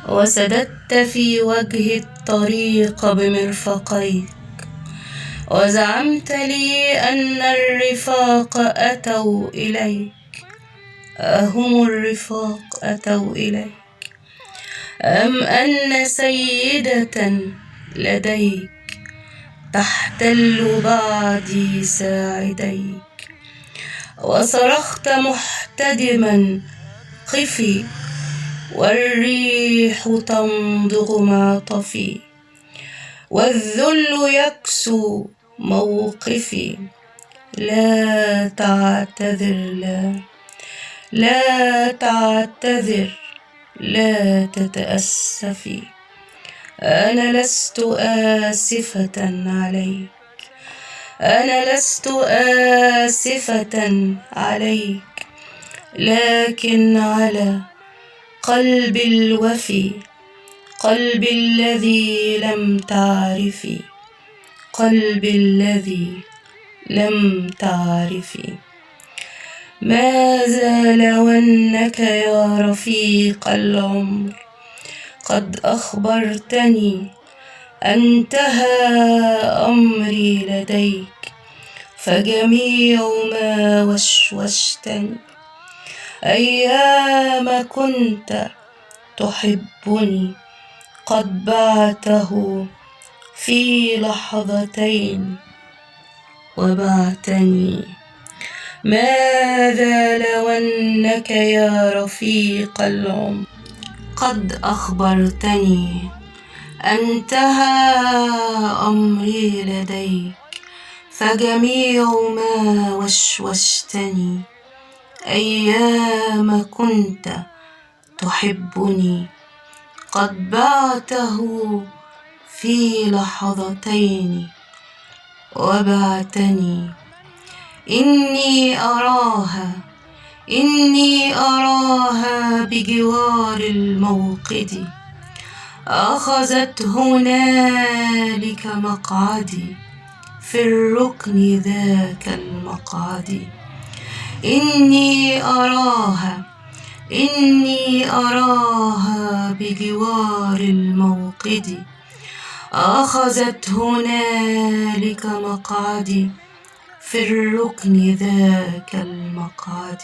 وسددت في وجه الطريق بمرفقيك، وزعمت لي أن الرفاق أتوا إليك. أهم الرفاق أتوا إليك أم أن سيدة لديك تحتل بعدي ساعديك؟ وصرخت محتدما قفي، والريح تمضغ معطفي، والذل يكسو موقفي. لا تعتذر، لا تعتذر، لا تتأسفي. أنا لست آسفة عليك، أنا لست آسفة عليك، لكن على قلبي الوفي، قلبي الذي لم تعرفي، قلبي الذي لم تعرفي. ماذا لو أنك يا رفيق العمر قد أخبرتني انتهى أمري لديك، فجميع ما وشوشتني أيام كنت تحبني قد بعته في لحظتين وبعتني. ماذا لو أنك يا رفيق العمر قد أخبرتني انتهى أمري لديك، فجميع ما وشوشتني أيام كنت تحبني قد بعته في لحظتين وبعتني. إني أراها، إني أراها بجوار الموقد، أخذت هنالك مقعدي في الركن ذاك المقعد. إني أراها، إني أراها بجوار الموقد، أخذت هنالك مقعدي في الركن ذاك المقعد.